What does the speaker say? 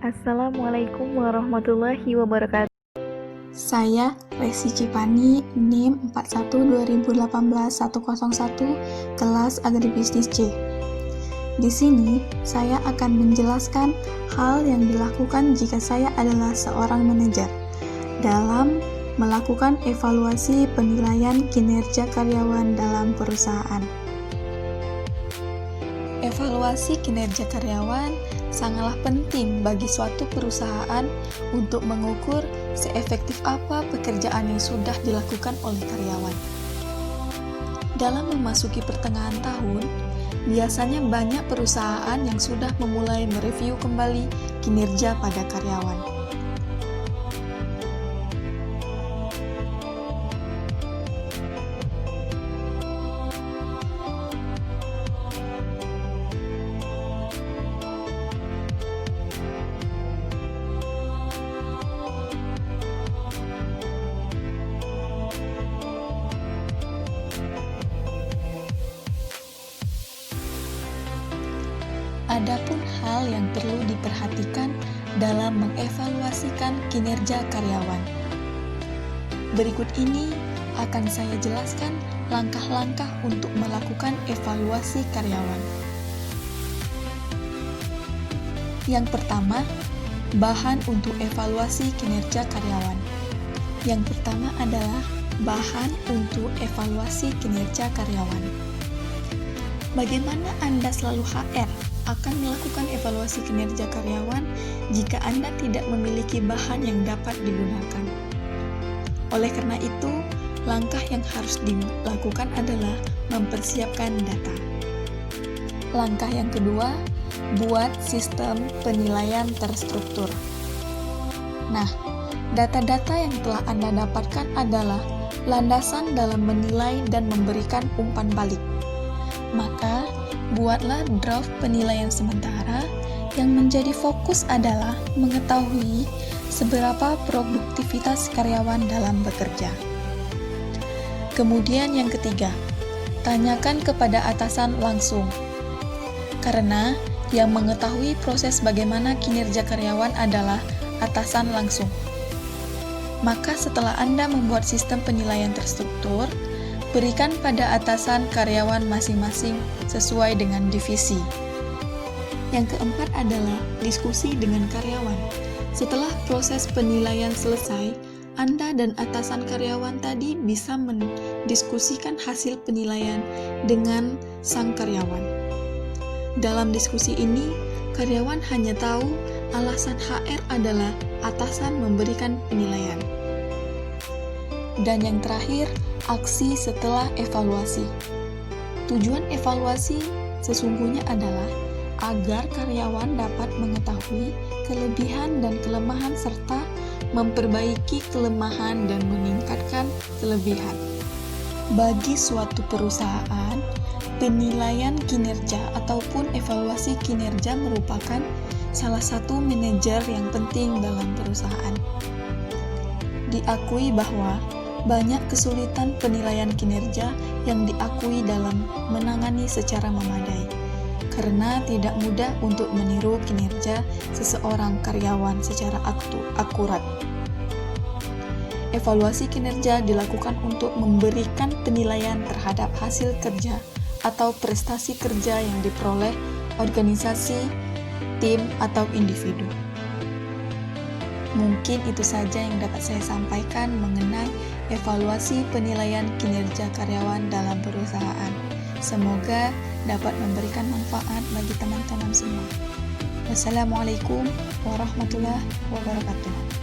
Assalamualaikum warahmatullahi wabarakatuh. Saya Resi Cipani, NIM 41 2018 101, kelas Agribisnis C. Di sini, saya akan menjelaskan hal yang dilakukan jika saya adalah seorang manajer dalam melakukan evaluasi penilaian kinerja karyawan dalam perusahaan. Evaluasi kinerja karyawan sangatlah penting bagi suatu perusahaan untuk mengukur seefektif apa pekerjaan yang sudah dilakukan oleh karyawan. Dalam memasuki pertengahan tahun, biasanya banyak perusahaan yang sudah memulai mereview kembali kinerja pada karyawan. Adapun hal yang perlu diperhatikan dalam mengevaluasikan kinerja karyawan. Berikut ini akan saya jelaskan langkah-langkah untuk melakukan evaluasi karyawan. Yang pertama, bahan untuk evaluasi kinerja karyawan. Yang pertama adalah bahan untuk evaluasi kinerja karyawan. Bagaimana Anda selalu HR akan melakukan evaluasi kinerja karyawan jika Anda tidak memiliki bahan yang dapat digunakan? Oleh karena itu, langkah yang harus dilakukan adalah mempersiapkan data. Langkah yang kedua, buat sistem penilaian terstruktur. Nah, data-data yang telah Anda dapatkan adalah landasan dalam menilai dan memberikan umpan balik. Maka, buatlah draft penilaian sementara yang menjadi fokus adalah mengetahui seberapa produktivitas karyawan dalam bekerja. Kemudian yang ketiga, tanyakan kepada atasan langsung. Karena yang mengetahui proses bagaimana kinerja karyawan adalah atasan langsung. Maka setelah Anda membuat sistem penilaian terstruktur, berikan pada atasan karyawan masing-masing sesuai dengan divisi. Yang keempat adalah diskusi dengan karyawan. Setelah proses penilaian selesai, Anda dan atasan karyawan tadi bisa mendiskusikan hasil penilaian dengan sang karyawan. Dalam diskusi ini, karyawan hanya tahu alasan HR adalah atasan memberikan penilaian. Dan yang terakhir, aksi setelah evaluasi. Tujuan evaluasi sesungguhnya adalah agar karyawan dapat mengetahui kelebihan dan kelemahan serta memperbaiki kelemahan dan meningkatkan kelebihan. Bagi suatu perusahaan, penilaian kinerja ataupun evaluasi kinerja merupakan salah satu manajer yang penting dalam perusahaan. Diakui bahwa banyak kesulitan penilaian kinerja yang diakui dalam menangani secara memadai, karena tidak mudah untuk meniru kinerja seseorang karyawan secara akurat. Evaluasi kinerja dilakukan untuk memberikan penilaian terhadap hasil kerja atau prestasi kerja yang diperoleh organisasi, tim, atau individu. Mungkin itu saja yang dapat saya sampaikan mengenai evaluasi penilaian kinerja karyawan dalam perusahaan. Semoga dapat memberikan manfaat bagi teman-teman semua. Wassalamualaikum warahmatullahi wabarakatuh.